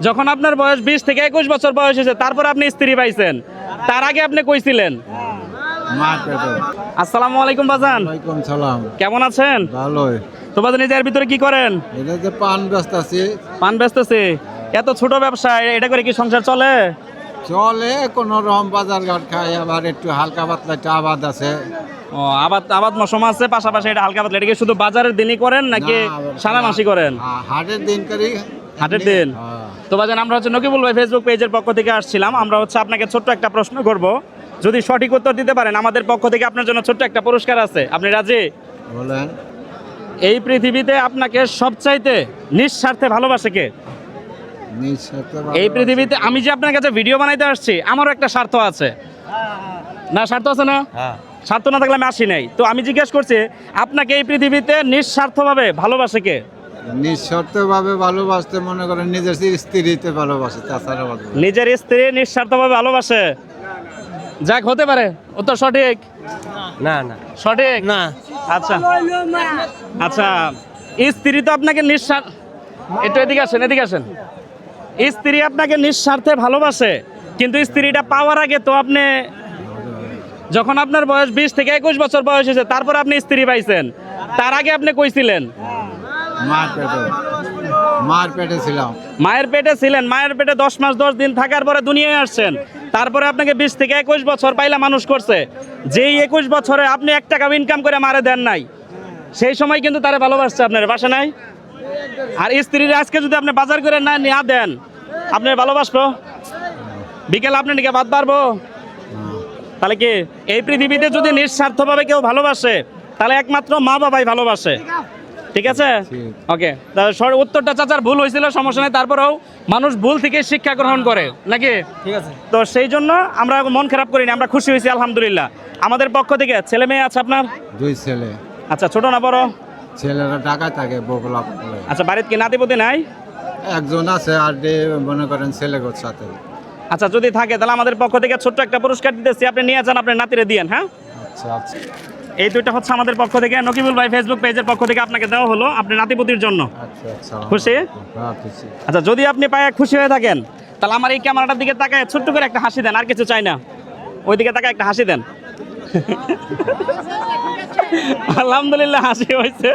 যখন আপনার বয়স 20 থেকে 21 বছর বয়স হয়েছে তারপর আপনি স্ত্রী পাইছেন, তার আগে আপনি কইছিলেন? আসসালামু আলাইকুম বাজান। ওয়ালাইকুম সালাম। কেমন আছেন? ভালোই। তো বাজান এই যে এর ভিতরে কি করেন? এটা যে পান ব্যস্ত আছি। পান বেচতেছে? এত ছোট ব্যবসা, এটা করে কি সংসার চলে? চলে কোন রকম, বাজার ঘাট খাই, আবার একটু হালকা পাতলা একটা আবাদ আছে। ও, আবাদ মৌসুম আছে, পাশাপাশি এটা হালকা পাতলা। এটা কি শুধু বাজারের দিনই করেন নাকি সারা মাসই করেন? হাটের দিন করি। হাটের দিন? হ্যাঁ। তো বাজান আমরা হচ্ছে নকিবুল ভাই ফেসবুক পেজের পক্ষ থেকে আসছিলাম। আমরা হচ্ছে আপনাকে ছোট্ট একটা প্রশ্ন করব, যদি সঠিক উত্তর দিতে পারেন আমাদের পক্ষ থেকে আপনার জন্য ছোট্ট একটা পুরস্কার আছে। আপনি রাজি? বলেন। এই পৃথিবীতে আপনাকে সবচাইতে নিঃস্বার্থে ভালোবাসে কে? এই পৃথিবীতে আমি যে আপনার কাছে ভিডিও বানাইতে আসছি, আমারও একটা স্বার্থ আছে না? স্বার্থ আছে না? স্বার্থ না থাকলে আমি আসি নাই। তো আমি জিজ্ঞেস করছি, আপনাকে এই পৃথিবীতে নিঃস্বার্থভাবে ভালোবাসে কে? নিঃশর্তভাবে ভালোবাসতে মনে করেন নিজের স্ত্রীতে ভালোবাসে, তাছাড়া ভালোবাসে। নিজের স্ত্রী নিঃস্বার্থভাবে ভালোবাসে? যাক, হতে পারে উত্তর সঠিক। না না সঠিক না। আচ্ছা আচ্ছা, স্ত্রী তো আপনাকে একটু এদিকে আসেন, এদিকে আসেন। স্ত্রী আপনাকে নিঃস্বার্থে ভালোবাসে, কিন্তু স্ত্রীটা পাওয়ার আগে তো আপনি, যখন আপনার বয়স 20 থেকে 21 বছর বয়স হয়েছে তারপর আপনি স্ত্রী পাইছেন, তার আগে আপনি কইছিলেন? মার পেটে ছিলাম। মায়ের পেটে ছিলেন। মায়ের পেটে 10 মাস 10 দিন থাকার পরে দুনিয়ায় আসছেন। তারপরে আপনাকে 20 থেকে 21 বছর পাইলা মানুষ করছে। যেই 21 বছরে আপনি 1 টাকা ইনকাম করে মারে দেন নাই, সেই সময় কিন্তু তারে ভালোবাসছে আপনার, বাসা নাই? আর স্ত্রীর আজকে যদি আপনি বাজার করে না নিয়ে দেন, আপনি ভালোবাসবো? বিকেল আপনি নিকে বাদ পারবো? তাহলে কি এই পৃথিবীতে যদি নিঃস্বার্থভাবে কেউ ভালোবাসে, তাহলে একমাত্র মা বাবাই ভালোবাসে। ঠিক আছে? ওকে, তাহলে উত্তরটা চাচার ভুল হয়েছিল, সমস্যা নেই। তারপরেও মানুষ ভুল থেকে শিক্ষা গ্রহণ করে নাকি? ঠিক আছে। তো সেই জন্য আমরা মন খারাপ করিনি, আমরা খুশি হয়েছি আলহামদুলিল্লাহ। আমাদের পক্ষ থেকে ছেলে মেয়ে আছে আপনার? 2 ছেলে। আচ্ছা, ছোট না বড়? ছেলেরা ঢাকায় থাকে, বগুলা। আচ্ছা, বাড়িতে কি নাতিপতি নাই? একজন আছে, আর মনে করেন ছেলেগোর সাথে। আচ্ছা, যদি থাকে তাহলে আমাদের পক্ষ থেকে ছোট্ট একটা পুরস্কার দিতেছি, আপনি নিয়ে যান, আপনার নাতিরে দিয়েন। হ্যাঁ, আচ্ছা আচ্ছা। এই দুইটা হচ্ছে আমাদের পক্ষ থেকে, নকিবুল ভাই ফেসবুক পেজের পক্ষ থেকে আপনাকে দেওয়া হলো আপনার নাতিপতির জন্য। আচ্ছা আচ্ছা। খুশি? হ্যাঁ, খুশি। আচ্ছা, যদি আপনি পায়ে খুশি হয়ে থাকেন তাহলে আমার এই ক্যামেরাটার দিকে তাকায় ছোট্ট করে একটা হাসি দেন, আর কিছু চাই না। ওই দিকে তাকায় একটা হাসি দেন। আলহামদুলিল্লাহ, হাসি হয়েছে।